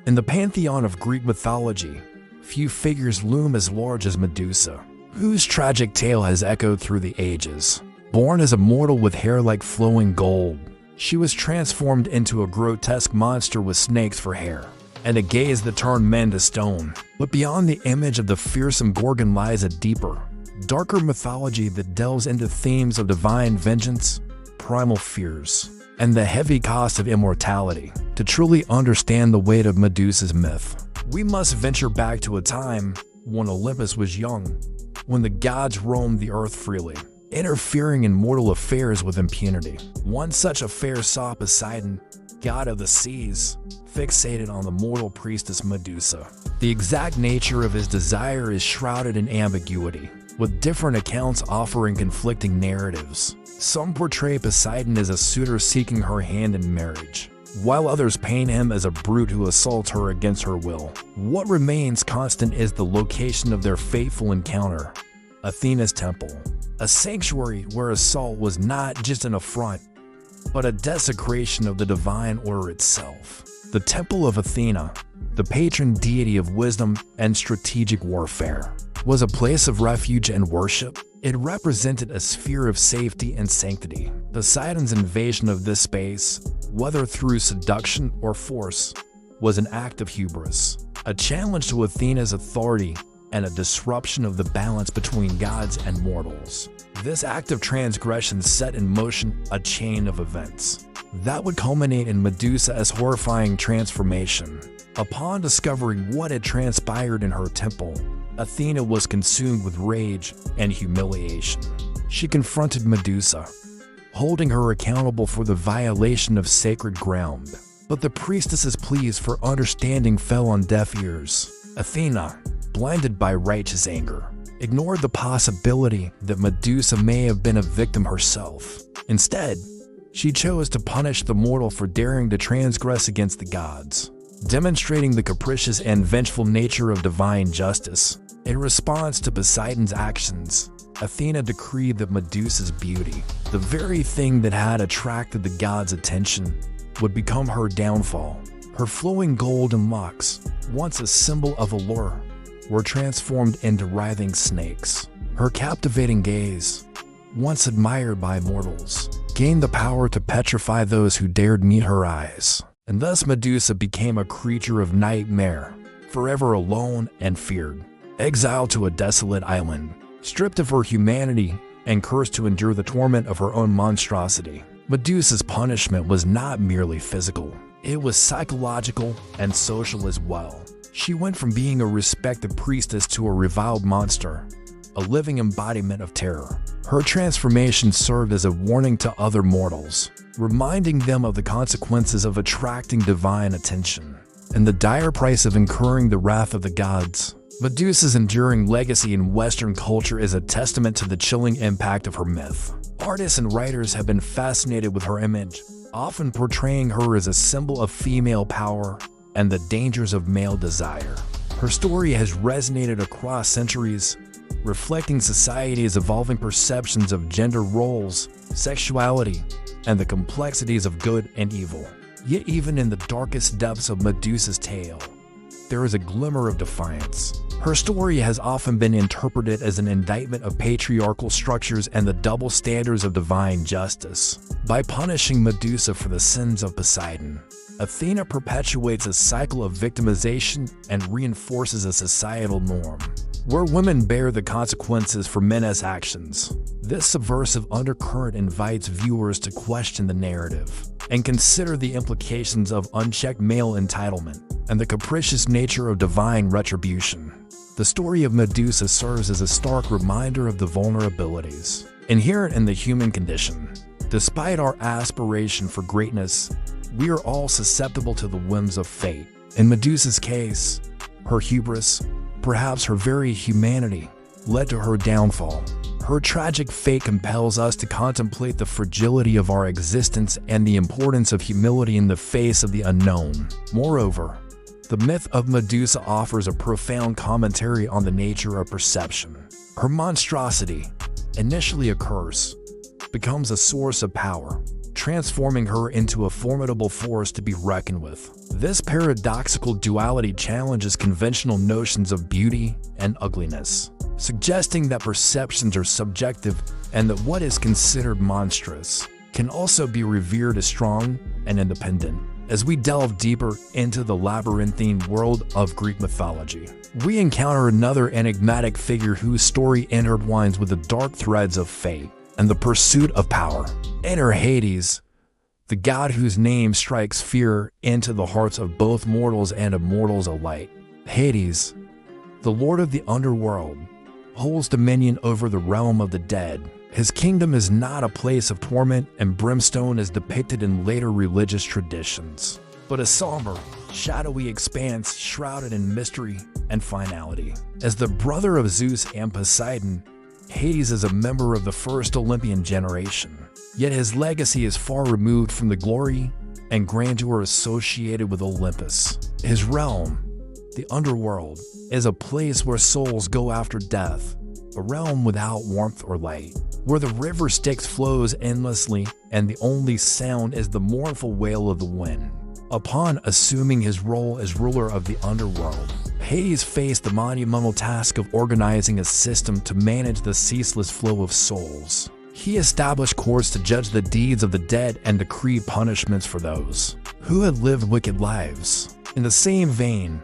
In the pantheon of Greek mythology, few figures loom as large as Medusa, whose tragic tale has echoed through the ages. Born as a mortal with hair like flowing gold, she was transformed into a grotesque monster with snakes for hair and a gaze that turned men to stone. But beyond the image of the fearsome Gorgon lies a deeper, darker mythology that delves into themes of divine vengeance, primal fears, and the heavy cost of immortality. To truly understand the weight of Medusa's myth, we must venture back to a time when Olympus was young, when the gods roamed the earth freely, interfering in mortal affairs with impunity. One such affair saw Poseidon, god of the seas, fixated on the mortal priestess Medusa. The exact nature of his desire is shrouded in ambiguity, with different accounts offering conflicting narratives. Some portray Poseidon as a suitor seeking her hand in marriage, while others paint him as a brute who assaults her against her will. What remains constant is the location of their fateful encounter: Athena's temple, a sanctuary where assault was not just an affront, but a desecration of the divine order itself. The Temple of Athena, the patron deity of wisdom and strategic warfare, was a place of refuge and worship. It represented a sphere of safety and sanctity. Poseidon's invasion of this space, whether through seduction or force, was an act of hubris, a challenge to Athena's authority and a disruption of the balance between gods and mortals. This act of transgression set in motion a chain of events that would culminate in Medusa's horrifying transformation. Upon discovering what had transpired in her temple, Athena was consumed with rage and humiliation. She confronted Medusa, holding her accountable for the violation of sacred ground. But the priestess's pleas for understanding fell on deaf ears. Athena, blinded by righteous anger, ignored the possibility that Medusa may have been a victim herself. Instead, she chose to punish the mortal for daring to transgress against the gods, demonstrating the capricious and vengeful nature of divine justice. In response to Poseidon's actions, Athena decreed that Medusa's beauty, the very thing that had attracted the gods' attention, would become her downfall. Her flowing golden locks, once a symbol of allure, were transformed into writhing snakes. Her captivating gaze, once admired by mortals, gained the power to petrify those who dared meet her eyes. And thus Medusa became a creature of nightmare, forever alone and feared. Exiled to a desolate island, stripped of her humanity and cursed to endure the torment of her own monstrosity. Medusa's punishment was not merely physical, it was psychological and social as well. She went from being a respected priestess to a reviled monster, a living embodiment of terror. Her transformation served as a warning to other mortals, reminding them of the consequences of attracting divine attention and the dire price of incurring the wrath of the gods. Medusa's enduring legacy in Western culture is a testament to the chilling impact of her myth. Artists and writers have been fascinated with her image, often portraying her as a symbol of female power and the dangers of male desire. Her story has resonated across centuries, reflecting society's evolving perceptions of gender roles, sexuality, and the complexities of good and evil. Yet even in the darkest depths of Medusa's tale, there is a glimmer of defiance. Her story has often been interpreted as an indictment of patriarchal structures and the double standards of divine justice. By punishing Medusa for the sins of Poseidon, Athena perpetuates a cycle of victimization and reinforces a societal norm where women bear the consequences for men's actions. This subversive undercurrent invites viewers to question the narrative and consider the implications of unchecked male entitlement and the capricious nature of divine retribution. The story of Medusa serves as a stark reminder of the vulnerabilities inherent in the human condition. Despite our aspiration for greatness, we are all susceptible to the whims of fate. In Medusa's case, her hubris, perhaps her very humanity, led to her downfall. Her tragic fate compels us to contemplate the fragility of our existence and the importance of humility in the face of the unknown. Moreover, the myth of Medusa offers a profound commentary on the nature of perception. Her monstrosity, initially a curse, becomes a source of power, transforming her into a formidable force to be reckoned with. This paradoxical duality challenges conventional notions of beauty and ugliness, suggesting that perceptions are subjective and that what is considered monstrous can also be revered as strong and independent. As we delve deeper into the labyrinthine world of Greek mythology, we encounter another enigmatic figure whose story intertwines with the dark threads of fate and the pursuit of power. Enter Hades, the god whose name strikes fear into the hearts of both mortals and immortals alike. Hades, the lord of the underworld, holds dominion over the realm of the dead. His kingdom is not a place of torment and brimstone as depicted in later religious traditions, but a somber, shadowy expanse shrouded in mystery and finality. As the brother of Zeus and Poseidon, Hades is a member of the first Olympian generation, yet his legacy is far removed from the glory and grandeur associated with Olympus. His realm, the underworld, is a place where souls go after death, a realm without warmth or light, where the river Styx flows endlessly and the only sound is the mournful wail of the wind. Upon assuming his role as ruler of the underworld, Hades faced the monumental task of organizing a system to manage the ceaseless flow of souls. He established courts to judge the deeds of the dead and decree punishments for those who had lived wicked lives. In the same vein,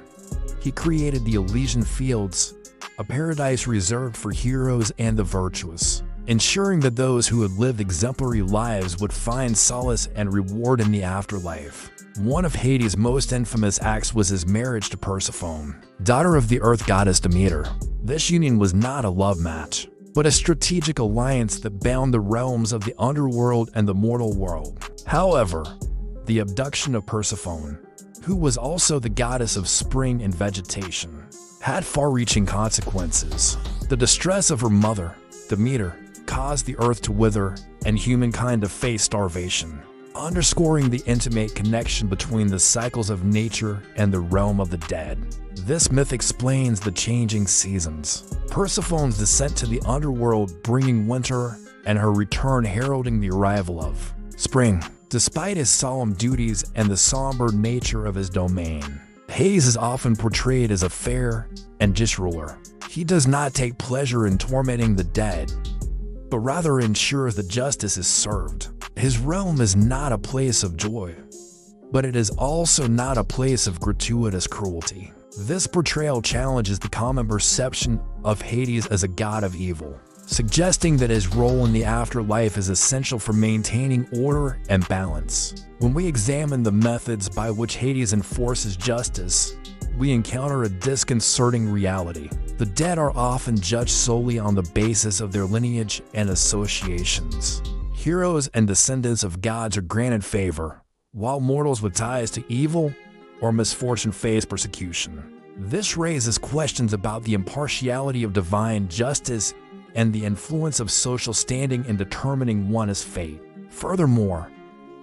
he created the Elysian Fields, a paradise reserved for heroes and the virtuous, ensuring that those who had lived exemplary lives would find solace and reward in the afterlife. One of Hades' most infamous acts was his marriage to Persephone, daughter of the earth goddess Demeter. This union was not a love match, but a strategic alliance that bound the realms of the underworld and the mortal world. However, the abduction of Persephone, who was also the goddess of spring and vegetation, had far-reaching consequences. The distress of her mother, Demeter, caused the earth to wither and humankind to face starvation, underscoring the intimate connection between the cycles of nature and the realm of the dead. This myth explains the changing seasons, Persephone's descent to the underworld bringing winter, and her return heralding the arrival of spring. Despite his solemn duties and the somber nature of his domain, Hades is often portrayed as a fair and just ruler. He does not take pleasure in tormenting the dead, but rather ensures that justice is served. His realm is not a place of joy, but it is also not a place of gratuitous cruelty. This portrayal challenges the common perception of Hades as a god of evil, suggesting that his role in the afterlife is essential for maintaining order and balance. When we examine the methods by which Hades enforces justice, we encounter a disconcerting reality. The dead are often judged solely on the basis of their lineage and associations. Heroes and descendants of gods are granted favor, while mortals with ties to evil or misfortune face persecution. This raises questions about the impartiality of divine justice and the influence of social standing in determining one's fate. Furthermore,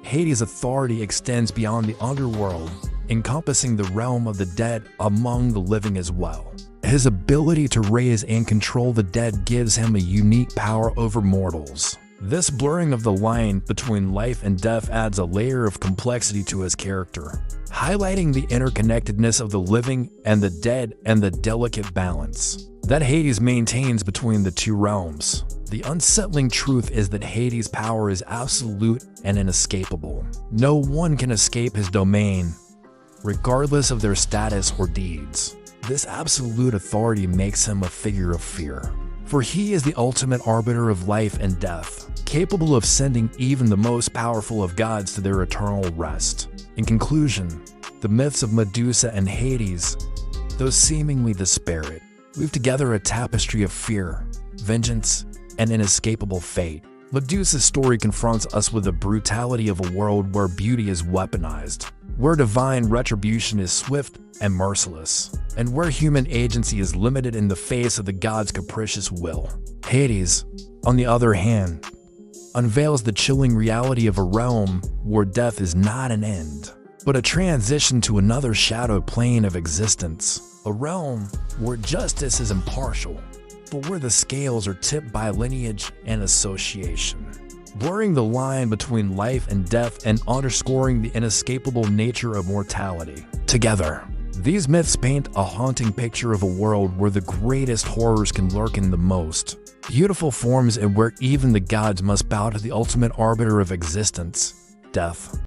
Hades' authority extends beyond the underworld, encompassing the realm of the dead among the living as well. His ability to raise and control the dead gives him a unique power over mortals. This blurring of the line between life and death adds a layer of complexity to his character, highlighting the interconnectedness of the living and the dead and the delicate balance that Hades maintains between the two realms. The unsettling truth is that Hades' power is absolute and inescapable. No one can escape his domain, regardless of their status or deeds. This absolute authority makes him a figure of fear, for he is the ultimate arbiter of life and death, capable of sending even the most powerful of gods to their eternal rest. In conclusion, the myths of Medusa and Hades, though seemingly disparate, weave together a tapestry of fear, vengeance, and inescapable fate. Medusa's story confronts us with the brutality of a world where beauty is weaponized, where divine retribution is swift and merciless, and where human agency is limited in the face of the god's capricious will. Hades, on the other hand, unveils the chilling reality of a realm where death is not an end, but a transition to another shadowed plane of existence, a realm where justice is impartial, but where the scales are tipped by lineage and association. blurring the line between life and death and underscoring the inescapable nature of mortality. Together, these myths paint a haunting picture of a world where the greatest horrors can lurk in the most beautiful forms and where even the gods must bow to the ultimate arbiter of existence, death.